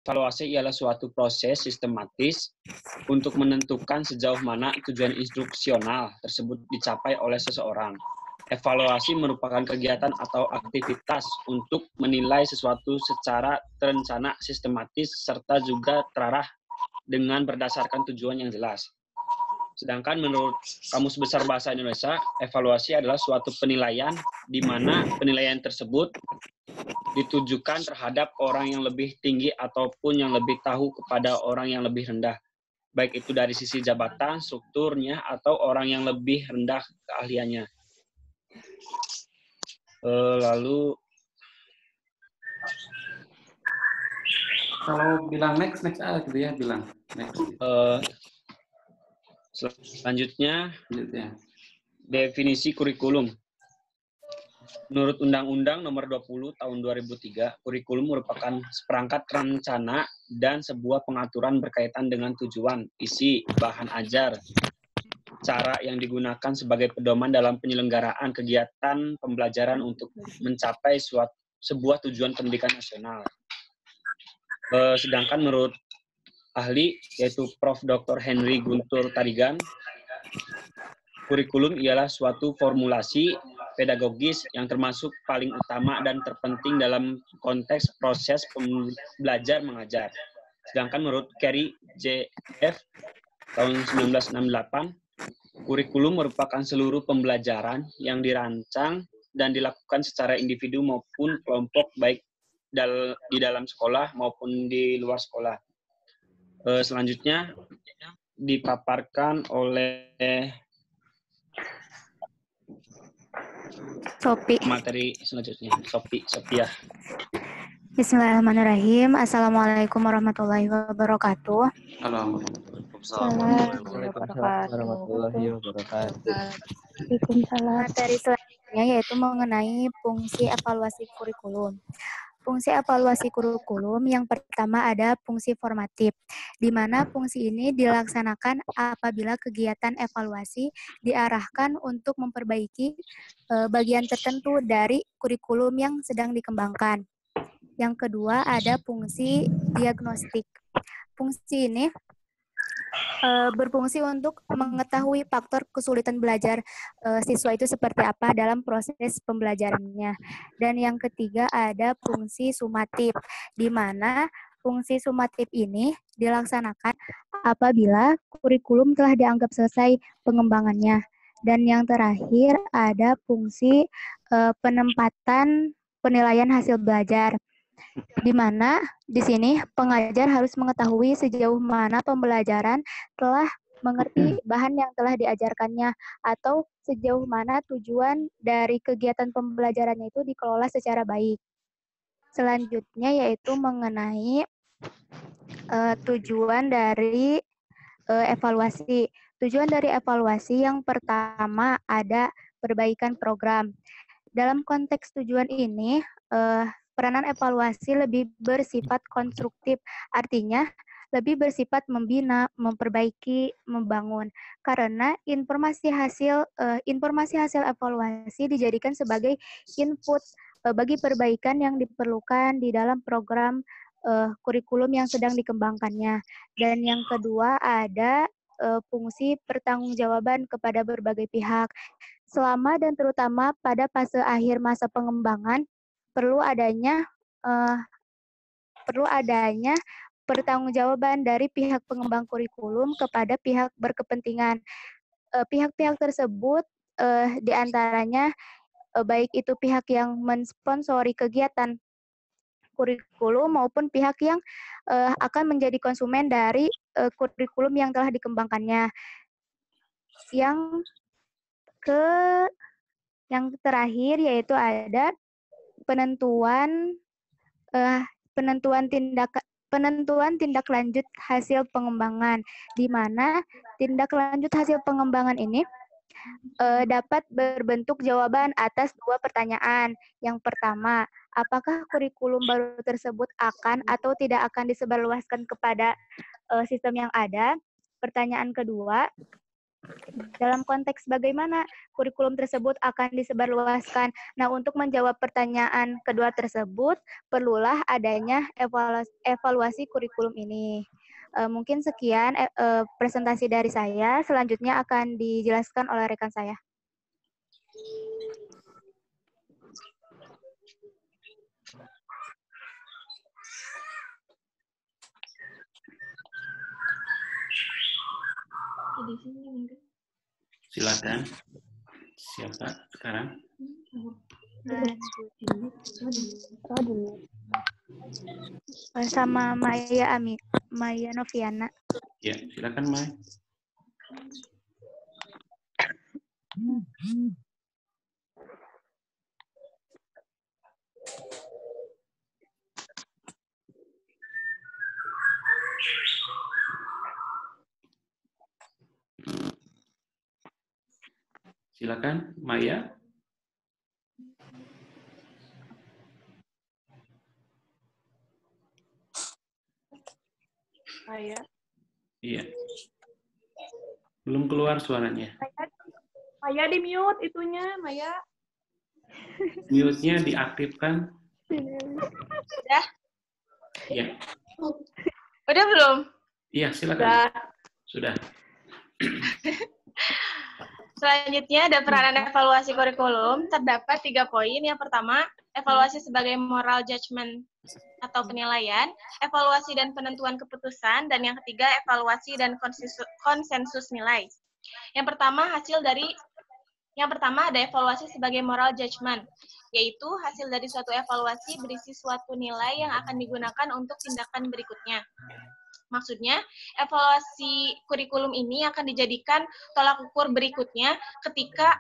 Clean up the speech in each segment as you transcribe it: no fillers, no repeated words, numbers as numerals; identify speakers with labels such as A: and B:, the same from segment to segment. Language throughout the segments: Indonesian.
A: Evaluasi ialah suatu proses sistematis untuk menentukan sejauh mana tujuan instruksional tersebut dicapai oleh seseorang. Evaluasi merupakan kegiatan atau aktivitas untuk menilai sesuatu secara terencana, sistematis, serta juga terarah dengan berdasarkan tujuan yang jelas. Sedangkan menurut Kamus Besar Bahasa Indonesia, evaluasi adalah suatu penilaian di mana penilaian tersebut ditujukan terhadap orang yang lebih tinggi ataupun yang lebih tahu kepada orang yang lebih rendah. Baik itu dari sisi jabatan, strukturnya, atau orang yang lebih rendah keahliannya. Lalu
B: Kalau bilang next aja gitu ya, bilang next.
A: Selanjutnya, definisi kurikulum. Menurut Undang-Undang Nomor 20 Tahun 2003, kurikulum merupakan seperangkat rencana dan sebuah pengaturan berkaitan dengan tujuan, isi, bahan ajar, cara yang digunakan sebagai pedoman dalam penyelenggaraan kegiatan pembelajaran untuk mencapai sebuah tujuan pendidikan nasional. Sedangkan menurut ahli, yaitu Prof. Dr. Henry Guntur Tarigan, kurikulum ialah suatu formulasi pedagogis yang termasuk paling utama dan terpenting dalam konteks proses belajar mengajar. Sedangkan menurut Carey J. F. tahun 1968, kurikulum merupakan seluruh pembelajaran yang dirancang dan dilakukan secara individu maupun kelompok, baik di dalam sekolah maupun di luar sekolah. Selanjutnya dipaparkan oleh
C: Sophie.
A: Materi selanjutnya, Sophia.
C: Bismillahirrahmanirrahim. Assalamualaikum warahmatullahi wabarakatuh.
D: Waalaikumsalam.
C: Materi selanjutnya yaitu mengenai fungsi evaluasi kurikulum. Fungsi evaluasi kurikulum yang pertama ada fungsi formatif, di mana fungsi ini dilaksanakan apabila kegiatan evaluasi diarahkan untuk memperbaiki bagian tertentu dari kurikulum yang sedang dikembangkan. Yang kedua ada fungsi diagnostik. Fungsi ini berfungsi untuk mengetahui faktor kesulitan belajar siswa itu seperti apa dalam proses pembelajarannya. Dan yang ketiga ada fungsi sumatif, di mana fungsi sumatif ini dilaksanakan apabila kurikulum telah dianggap selesai pengembangannya. Dan yang terakhir ada fungsi penempatan penilaian hasil belajar, di mana di sini pengajar harus mengetahui sejauh mana pembelajaran telah mengerti bahan yang telah diajarkannya atau sejauh mana tujuan dari kegiatan pembelajarannya itu dikelola secara baik. Selanjutnya yaitu mengenai tujuan dari evaluasi. Tujuan dari evaluasi yang pertama ada perbaikan program. Dalam konteks tujuan ini, peranan evaluasi lebih bersifat konstruktif, artinya lebih bersifat membina, memperbaiki, membangun. Karena informasi hasil evaluasi dijadikan sebagai input bagi perbaikan yang diperlukan di dalam program kurikulum yang sedang dikembangkannya. Dan yang kedua ada fungsi pertanggungjawaban kepada berbagai pihak. Selama dan terutama pada fase akhir masa pengembangan, perlu adanya pertanggungjawaban dari pihak pengembang kurikulum kepada pihak berkepentingan. Pihak-pihak tersebut diantaranya baik itu pihak yang mensponsori kegiatan kurikulum maupun pihak yang akan menjadi konsumen dari kurikulum yang telah dikembangkannya. Yang terakhir yaitu ada penentuan tindak lanjut hasil pengembangan, di mana tindak lanjut hasil pengembangan ini dapat berbentuk jawaban atas dua pertanyaan. Yang pertama, apakah kurikulum baru tersebut akan atau tidak akan disebarluaskan kepada sistem yang ada? Pertanyaan kedua, Dalam konteks bagaimana kurikulum tersebut akan disebarluaskan. Nah, untuk menjawab pertanyaan kedua tersebut, perlulah adanya evaluasi kurikulum ini. Mungkin sekian presentasi dari saya. Selanjutnya akan dijelaskan oleh rekan saya.
B: Silakan. Siapa sekarang?
C: Sama Maya Noviana.
B: Ya, silakan Mai. Silakan Maya.
D: Maya.
B: Iya. Belum keluar suaranya.
D: Maya di mute itunya, Maya.
B: Mute-nya diaktifkan.
D: Udah?
B: Iya.
D: Udah belum?
B: Iya, silakan. Sudah.
D: Selanjutnya ada peranan evaluasi kurikulum. Terdapat 3 poin. Yang pertama, evaluasi sebagai moral judgment atau penilaian, evaluasi dan penentuan keputusan, dan yang ketiga, evaluasi dan konsensus nilai. Yang pertama ada evaluasi sebagai moral judgment, yaitu hasil dari suatu evaluasi berisi suatu nilai yang akan digunakan untuk tindakan berikutnya. Maksudnya, evaluasi kurikulum ini akan dijadikan tolak ukur berikutnya ketika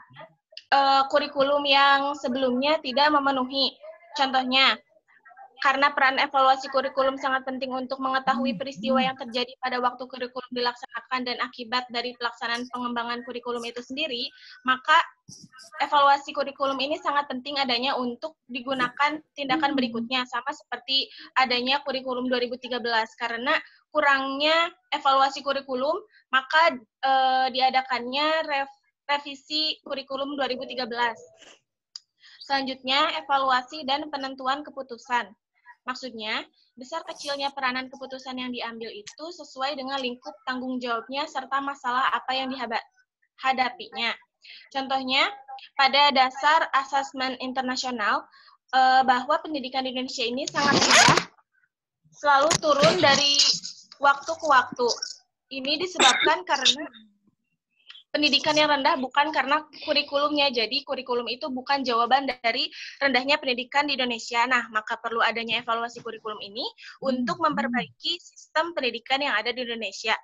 D: kurikulum yang sebelumnya tidak memenuhi. Contohnya, karena peran evaluasi kurikulum sangat penting untuk mengetahui peristiwa yang terjadi pada waktu kurikulum dilaksanakan dan akibat dari pelaksanaan pengembangan kurikulum itu sendiri, maka evaluasi kurikulum ini sangat penting adanya untuk digunakan tindakan berikutnya, sama seperti adanya kurikulum 2013. Karena kurangnya evaluasi kurikulum, maka diadakannya revisi kurikulum 2013. Selanjutnya, evaluasi dan penentuan keputusan. Maksudnya, besar kecilnya peranan keputusan yang diambil itu sesuai dengan lingkup tanggung jawabnya serta masalah apa yang dihadapinya. Contohnya, pada dasar asesmen internasional, bahwa pendidikan di Indonesia ini sangat rendah, selalu turun dari waktu ke waktu. Ini disebabkan karena pendidikan yang rendah bukan karena kurikulumnya. Jadi kurikulum itu bukan jawaban dari rendahnya pendidikan di Indonesia. Nah, maka perlu adanya evaluasi kurikulum ini untuk memperbaiki sistem pendidikan yang ada di Indonesia.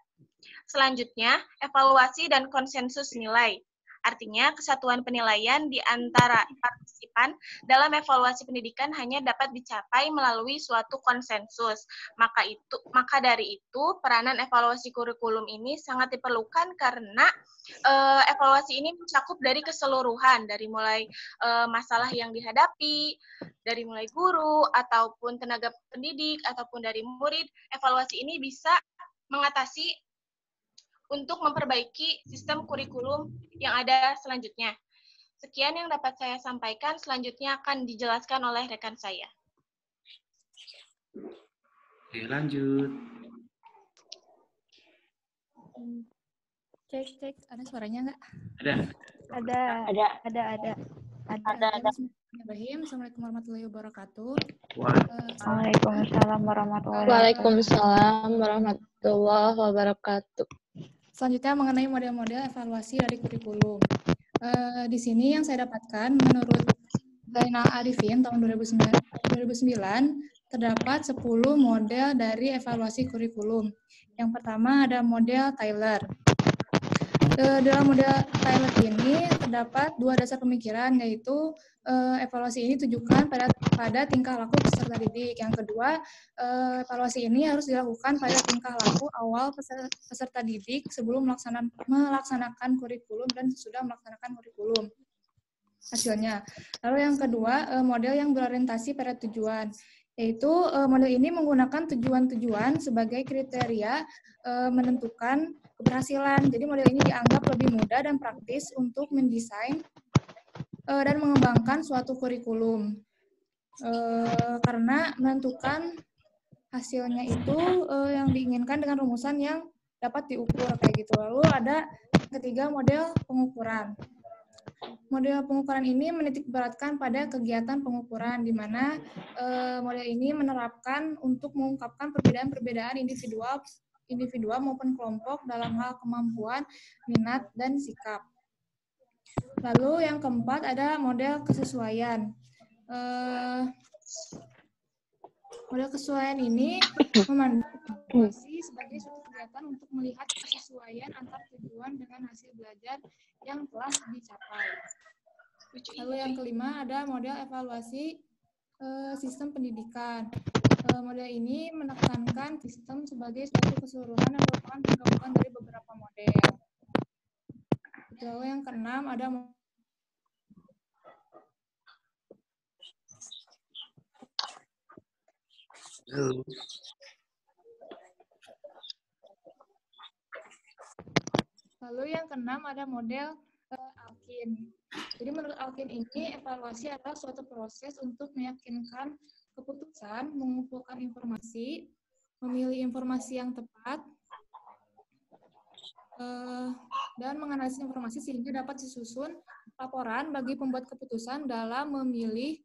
D: Selanjutnya, evaluasi dan konsensus nilai. Artinya, kesatuan penilaian di antara partisipan dalam evaluasi pendidikan hanya dapat dicapai melalui suatu konsensus. Maka dari itu, peranan evaluasi kurikulum ini sangat diperlukan karena evaluasi ini mencakup dari keseluruhan, dari mulai masalah yang dihadapi, dari mulai guru, ataupun tenaga pendidik, ataupun dari murid. Evaluasi ini bisa mengatasi untuk memperbaiki sistem kurikulum yang ada selanjutnya. Sekian yang dapat saya sampaikan, selanjutnya akan dijelaskan oleh rekan saya.
B: Oke, lanjut.
E: Cek, ada suaranya nggak?
C: Ada.
E: Bismillahirrahmanirrahim. Assalamualaikum warahmatullahi wabarakatuh.
C: Waalaikumsalam warahmatullahi wabarakatuh.
F: Waalaikumsalam warahmatullahi wabarakatuh.
E: Selanjutnya mengenai model-model evaluasi dari kurikulum. Di sini yang saya dapatkan menurut Zainal Arifin tahun 2009 terdapat 10 model dari evaluasi kurikulum. Yang pertama ada model Tyler. Dalam model Tyler ini terdapat 2 dasar pemikiran, yaitu evaluasi ini ditujukan pada tingkah laku peserta didik. Yang kedua, evaluasi ini harus dilakukan pada tingkah laku awal peserta didik sebelum melaksanakan kurikulum dan sesudah melaksanakan kurikulum. Hasilnya. Lalu yang kedua, model yang berorientasi pada tujuan. Yaitu model ini menggunakan tujuan-tujuan sebagai kriteria menentukan keberhasilan. Jadi model ini dianggap lebih mudah dan praktis untuk mendesain dan mengembangkan suatu kurikulum. Karena menentukan hasilnya itu yang diinginkan dengan rumusan yang dapat diukur kayak gitu. Lalu ada ketiga, model pengukuran. Model pengukuran ini menitikberatkan pada kegiatan pengukuran, di mana model ini menerapkan untuk mengungkapkan perbedaan-perbedaan individual maupun kelompok dalam hal kemampuan, minat, dan sikap. Lalu yang keempat ada model kesesuaian. Model kesesuaian ini memandang evaluasi sebagai suatu kegiatan untuk melihat kesesuaian antar tujuan dengan hasil belajar yang telah dicapai. Lalu yang kelima ada model evaluasi sistem pendidikan. Model ini menekankan sistem sebagai suatu keseluruhan yang merupakan penggabungan dari beberapa model. Lalu yang keenam ada model Alkin. Jadi menurut Alkin ini, evaluasi adalah suatu proses untuk meyakinkan keputusan, mengumpulkan informasi, memilih informasi yang tepat, dan menganalisis informasi sehingga dapat disusun laporan bagi pembuat keputusan dalam memilih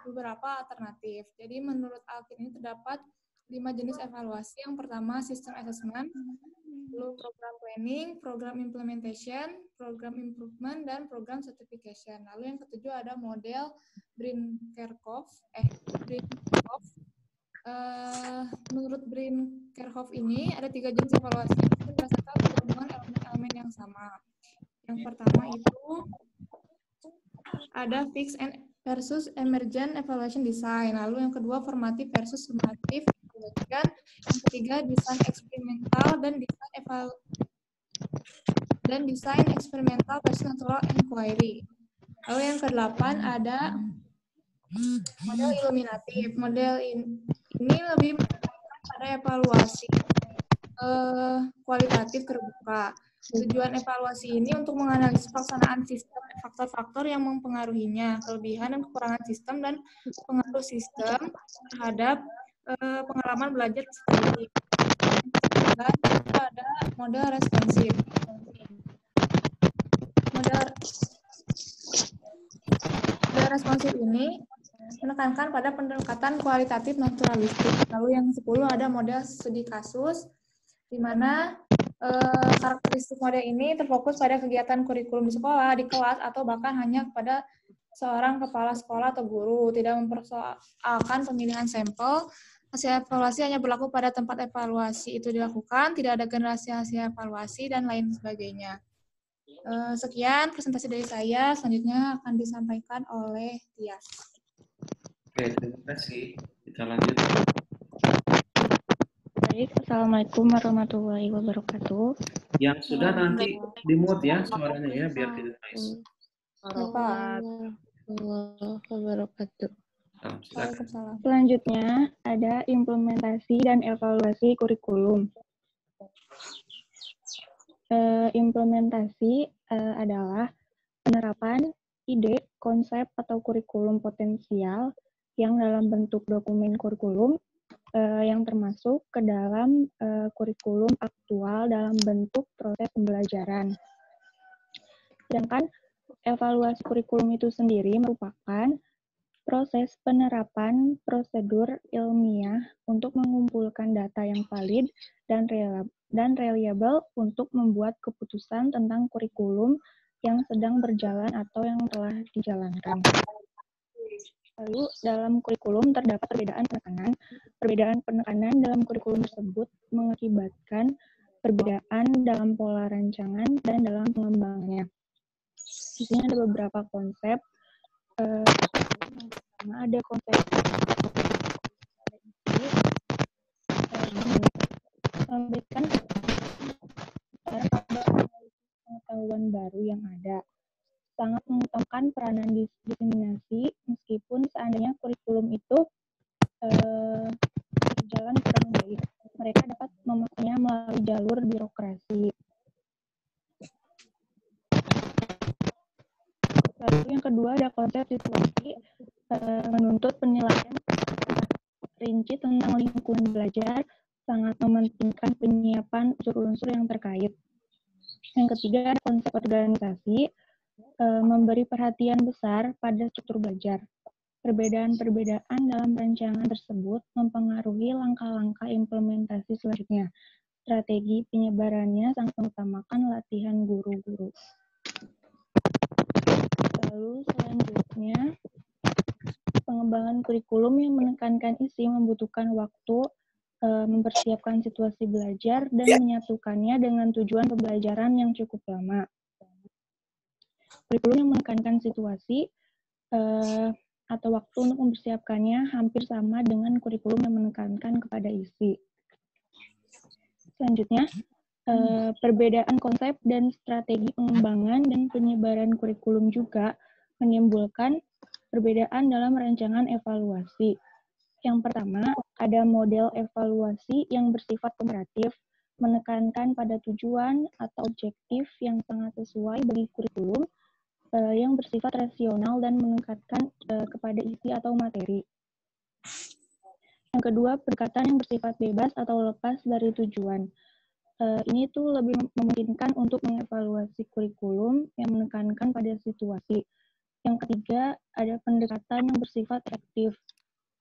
E: beberapa alternatif. Jadi menurut Alkin ini terdapat 5 jenis evaluasi. Yang pertama sistem assessment, lalu program planning, program implementation, program improvement, dan program certification. Lalu yang ketujuh ada model Brin-Kerkhoff. Menurut Brin-Kerkhoff ini ada 3 jenis evaluasi berdasarkan gabungan elemen-elemen yang sama. Yang pertama itu ada fixed versus emergent evaluation design. Lalu yang kedua formative versus summative evaluation. Yang ketiga design eksperimental dan design eksperimental versus natural inquiry. Lalu yang kedelapan ada model illuminatif. Model ini lebih pada evaluasi kualitatif terbuka. Tujuan evaluasi ini untuk menganalisis pelaksanaan sistem, faktor-faktor yang mempengaruhinya, kelebihan dan kekurangan sistem, dan pengaruh sistem terhadap pengalaman belajar sendiri. Dan ada model responsif. Model responsif ini menekankan pada pendekatan kualitatif naturalistik. Lalu yang 10 ada model studi kasus, di mana karakteristik model ini terfokus pada kegiatan kurikulum di sekolah, di kelas, atau bahkan hanya kepada seorang kepala sekolah atau guru, tidak mempersoalkan pemilihan sampel. Hasil evaluasi hanya berlaku pada tempat evaluasi itu dilakukan, tidak ada generasi hasil evaluasi, dan lain sebagainya. Sekian presentasi dari saya, selanjutnya akan disampaikan oleh Tias.
B: Oke, terima kasih. Kita lanjut.
F: Baik, Assalamualaikum warahmatullahi wabarakatuh.
B: Yang sudah nanti di-mute ya suaranya ya, biar tidak noise.
F: Warahmatullahi wabarakatuh.
B: Silakan.
F: Selanjutnya ada implementasi dan evaluasi kurikulum. Implementasi adalah penerapan ide, konsep, atau kurikulum potensial yang dalam bentuk dokumen kurikulum yang termasuk ke dalam kurikulum aktual dalam bentuk proses pembelajaran. Sedangkan evaluasi kurikulum itu sendiri merupakan proses penerapan prosedur ilmiah untuk mengumpulkan data yang valid dan reliable untuk membuat keputusan tentang kurikulum yang sedang berjalan atau yang telah dijalankan. Lalu dalam kurikulum terdapat perbedaan penekanan. Perbedaan penekanan dalam kurikulum tersebut mengakibatkan perbedaan dalam pola rancangan dan dalam pengembangannya. Di sini ada beberapa konsep. Yang pertama ada konsep memberikan pengetahuan baru yang ada. Sangat mengutamakan peranan diseminasi meskipun seandainya kurikulum itu berjalan kurang baik. Mereka dapat memakannya melalui jalur birokrasi. Lalu yang kedua ada konsep situasi, menuntut penilaian rinci tentang lingkungan belajar, sangat mementingkan penyiapan unsur-unsur yang terkait. Yang ketiga ada konsep organisasi, memberi perhatian besar pada struktur belajar. Perbedaan-perbedaan dalam rancangan tersebut mempengaruhi langkah-langkah implementasi selanjutnya. Strategi penyebarannya sangat mengutamakan latihan guru-guru. Lalu selanjutnya, pengembangan kurikulum yang menekankan isi membutuhkan waktu, mempersiapkan situasi belajar, dan menyatukannya dengan tujuan pembelajaran yang cukup lama. Kurikulum yang menekankan situasi atau waktu untuk mempersiapkannya hampir sama dengan kurikulum yang menekankan kepada isi. Selanjutnya, perbedaan konsep dan strategi pengembangan dan penyebaran kurikulum juga menimbulkan perbedaan dalam rancangan evaluasi. Yang pertama, ada model evaluasi yang bersifat komparatif, menekankan pada tujuan atau objektif yang sangat sesuai bagi kurikulum, yang bersifat rasional dan menekankan kepada isi atau materi. Yang kedua, pendekatan yang bersifat bebas atau lepas dari tujuan. Ini tuh lebih memungkinkan untuk mengevaluasi kurikulum yang menekankan pada situasi. Yang ketiga, ada pendekatan yang bersifat aktif,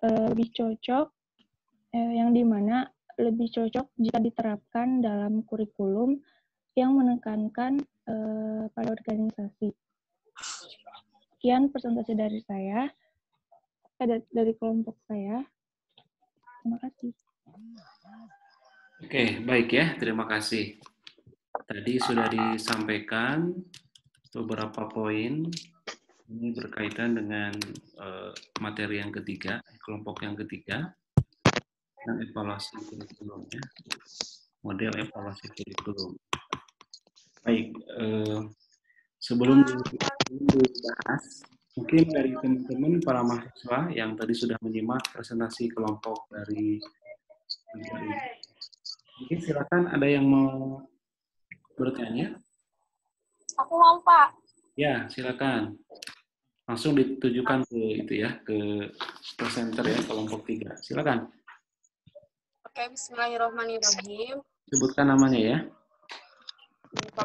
F: lebih cocok, yang dimana lebih cocok jika diterapkan dalam kurikulum yang menekankan pada organisasi. Sekian presentasi dari saya, dari kelompok saya. Terima kasih.
B: Oke, baik ya. Terima kasih. Tadi sudah disampaikan beberapa poin. Ini berkaitan dengan materi yang ketiga, kelompok yang ketiga, dan evaluasi kurikulumnya, model evaluasi kurikulum. Baik, sebelum dibahas, mungkin dari teman-teman para mahasiswa yang tadi sudah menyimak presentasi kelompok dari mungkin silakan ada yang mau bertanya?
D: Aku mau, Pak.
B: Ya, silakan. Langsung ditujukan ke itu ya, ke presenter ya, kelompok 3. Silakan.
G: Oke, bismillahirrahmanirrahim.
B: Sebutkan namanya ya.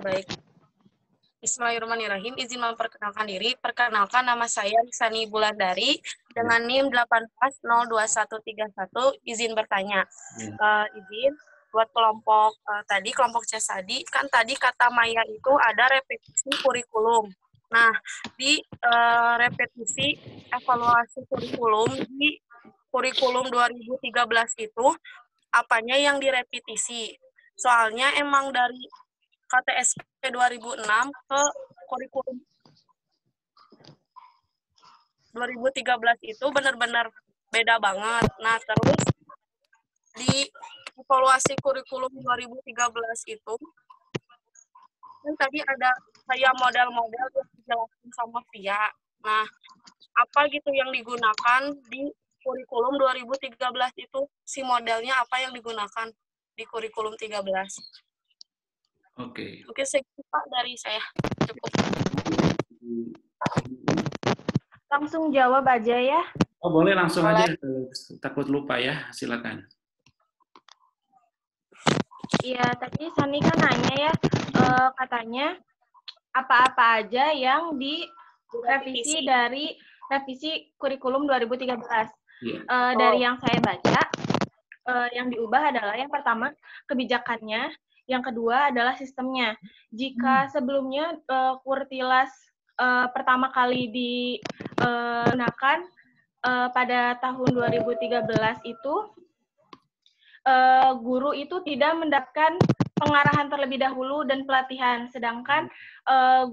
G: Baik. Bismillahirrahmanirrahim. Izin memperkenalkan diri. Perkenalkan, nama saya Sani Bulandari dengan NIM 18021131. Izin bertanya. Izin buat kelompok tadi, kelompok C tadi, kan tadi kata Maya itu ada repetisi kurikulum. Nah, di repetisi evaluasi kurikulum di kurikulum 2013 itu apanya yang direpetisi? Soalnya emang dari KTSP 2006 ke kurikulum 2013 itu benar-benar beda banget. Nah, terus di evaluasi kurikulum 2013 itu kan tadi ada kayak model-model yang dijelaskan sama Via. Nah, apa gitu yang digunakan di kurikulum 2013 itu? Si modelnya apa yang digunakan di kurikulum 13?
B: Oke.
G: Mungkin segitu Pak dari saya. Cukup.
D: Langsung jawab aja ya.
B: Oh, boleh langsung aja. Takut lupa ya. Silakan.
D: Iya, tadi Sani kan nanya ya, katanya apa-apa aja yang direvisi dari revisi kurikulum 2013. Dari yang saya baca, yang diubah adalah yang pertama kebijakannya, yang kedua adalah sistemnya. Jika sebelumnya Kurtilas pertama kali digunakan pada tahun 2013 itu, guru itu tidak mendapatkan pengarahan terlebih dahulu dan pelatihan, sedangkan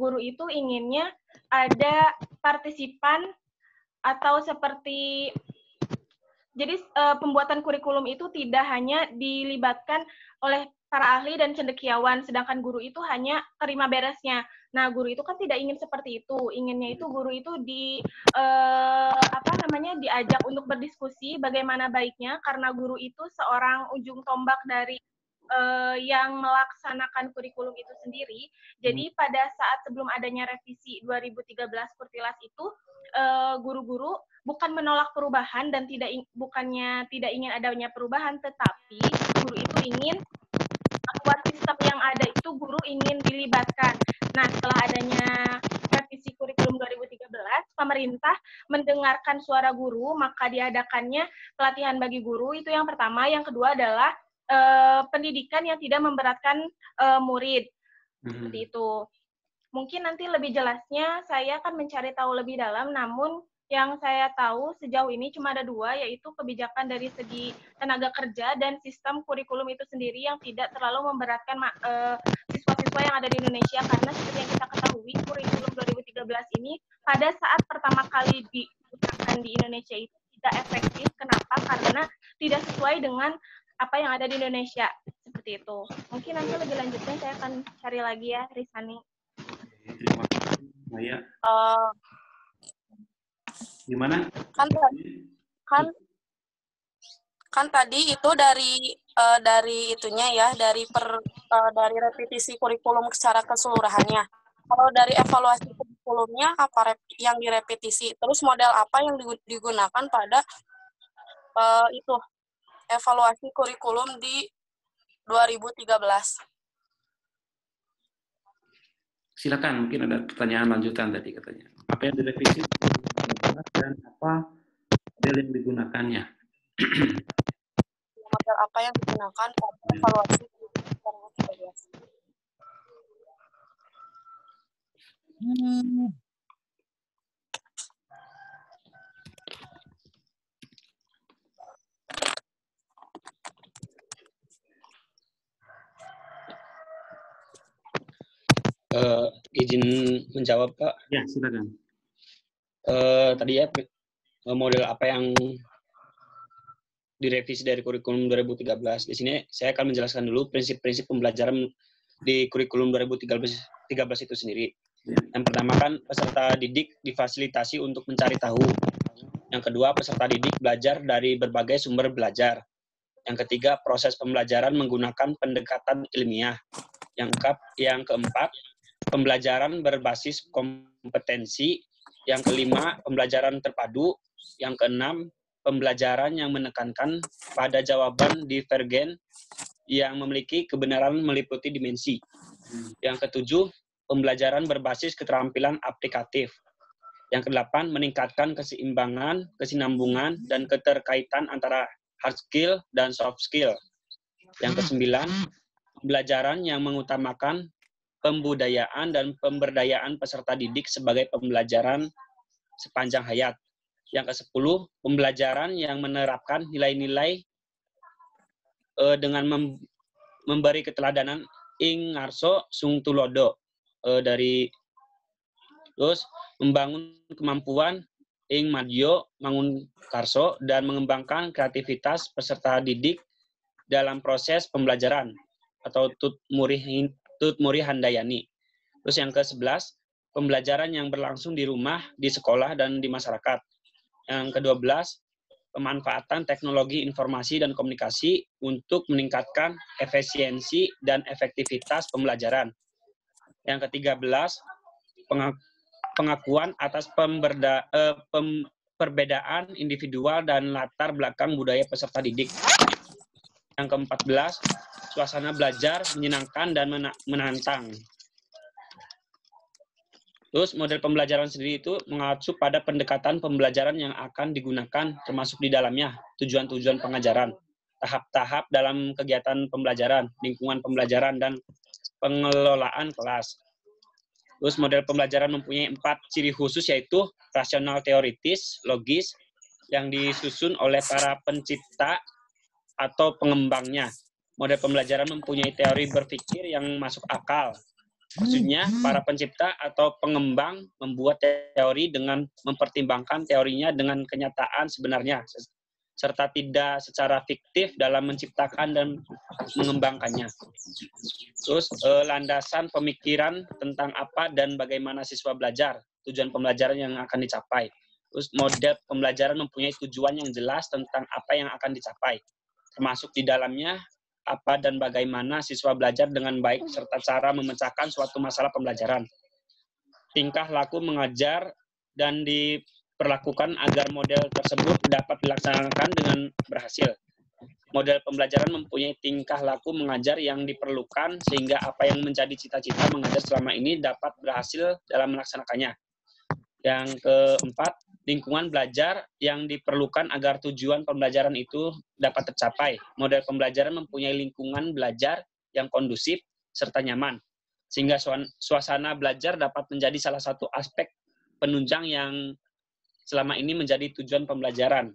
D: guru itu inginnya ada partisipan atau seperti, jadi pembuatan kurikulum itu tidak hanya dilibatkan oleh para ahli dan cendekiawan, sedangkan guru itu hanya terima beresnya. Nah, guru itu kan tidak ingin seperti itu. Inginnya itu guru itu diajak untuk berdiskusi bagaimana baiknya, karena guru itu seorang ujung tombak dari yang melaksanakan kurikulum itu sendiri. Jadi pada saat sebelum adanya revisi 2013 Kurtilas itu, guru-guru bukan menolak perubahan dan bukannya tidak ingin adanya perubahan, tetapi guru itu ingin bahwa sistem yang ada itu guru ingin dilibatkan. Nah, setelah adanya revisi kurikulum 2013, pemerintah mendengarkan suara guru, maka diadakannya pelatihan bagi guru, itu yang pertama. Yang kedua adalah pendidikan yang tidak memberatkan murid. Seperti itu. Mungkin nanti lebih jelasnya saya akan mencari tahu lebih dalam, namun yang saya tahu sejauh ini cuma ada 2, yaitu kebijakan dari segi tenaga kerja dan sistem kurikulum itu sendiri yang tidak terlalu memberatkan siswa-siswa yang ada di Indonesia, karena seperti yang kita ketahui, kurikulum 2013 ini pada saat pertama kali digunakan di Indonesia itu tidak efektif. Kenapa? Karena tidak sesuai dengan apa yang ada di Indonesia. Seperti itu. Mungkin nanti lebih lanjutnya saya akan cari lagi ya, Rizani.
B: Terima kasih, Maya. Gimana?
G: Kan tadi itu dari itunya ya, dari repetisi kurikulum secara keseluruhannya. Kalau dari evaluasi kurikulumnya apa yang direpetisi? Terus model apa yang digunakan pada itu evaluasi kurikulum di 2013?
B: Silakan, mungkin ada pertanyaan lanjutan tadi katanya. Apa yang direvisi dan apa model yang digunakannya?
G: Model apa yang digunakan pada evaluasi 2013?
A: Izin menjawab, Pak.
B: Ya, silakan.
A: Tadi ya, model apa yang direvisi dari kurikulum 2013. Di sini saya akan menjelaskan dulu prinsip-prinsip pembelajaran di kurikulum 2013 itu sendiri. Yang pertama kan peserta didik difasilitasi untuk mencari tahu. Yang kedua, peserta didik belajar dari berbagai sumber belajar. Yang ketiga, proses pembelajaran menggunakan pendekatan ilmiah. Yang keempat, pembelajaran berbasis kompetensi. Yang kelima, pembelajaran terpadu. Yang keenam, pembelajaran yang menekankan pada jawaban divergen yang memiliki kebenaran meliputi dimensi. Yang ketujuh, pembelajaran berbasis keterampilan aplikatif. Yang kedelapan, meningkatkan keseimbangan, kesinambungan, dan keterkaitan antara hard skill dan soft skill. Yang kesembilan, pembelajaran yang mengutamakan pembudayaan dan pemberdayaan peserta didik sebagai pembelajaran sepanjang hayat. Yang ke-10, pembelajaran yang menerapkan nilai-nilai dengan memberi keteladanan ing ngarso sung tulodo, terus membangun kemampuan ing madyo mangun karso dan mengembangkan kreativitas peserta didik dalam proses pembelajaran atau tut muri handayani. Terus yang ke-11, pembelajaran yang berlangsung di rumah, di sekolah, dan di masyarakat. Yang ke-12, pemanfaatan teknologi informasi dan komunikasi untuk meningkatkan efisiensi dan efektivitas pembelajaran. Yang ke-13, pengakuan atas perbedaan individual dan latar belakang budaya peserta didik. Yang ke-14, suasana belajar menyenangkan dan menantang. Terus model pembelajaran sendiri itu mengacu pada pendekatan pembelajaran yang akan digunakan, termasuk di dalamnya tujuan-tujuan pengajaran, tahap-tahap dalam kegiatan pembelajaran, lingkungan pembelajaran, dan pengelolaan kelas. Terus model pembelajaran mempunyai 4 ciri khusus, yaitu rasional teoritis, logis, yang disusun oleh para pencipta atau pengembangnya. Model pembelajaran mempunyai teori berpikir yang masuk akal. Maksudnya, para pencipta atau pengembang membuat teori dengan mempertimbangkan teorinya dengan kenyataan sebenarnya, serta tidak secara fiktif dalam menciptakan dan mengembangkannya. Terus landasan pemikiran tentang apa dan bagaimana siswa belajar, tujuan pembelajaran yang akan dicapai. Terus model pembelajaran mempunyai tujuan yang jelas tentang apa yang akan dicapai, termasuk di dalamnya apa dan bagaimana siswa belajar dengan baik serta cara memecahkan suatu masalah pembelajaran. Tingkah laku mengajar dan diperlakukan agar model tersebut dapat dilaksanakan dengan berhasil. Model pembelajaran mempunyai tingkah laku mengajar yang diperlukan sehingga apa yang menjadi cita-cita mengajar selama ini dapat berhasil dalam melaksanakannya. Yang keempat, lingkungan belajar yang diperlukan agar tujuan pembelajaran itu dapat tercapai. Model pembelajaran mempunyai lingkungan belajar yang kondusif serta nyaman, sehingga suasana belajar dapat menjadi salah satu aspek penunjang yang selama ini menjadi tujuan pembelajaran.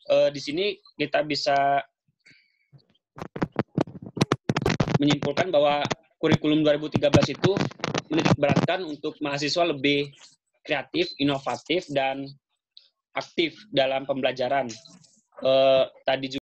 A: Di sini kita bisa menyimpulkan bahwa kurikulum 2013 itu menitikberatkan untuk mahasiswa lebih kreatif, inovatif, dan aktif dalam pembelajaran. Tadi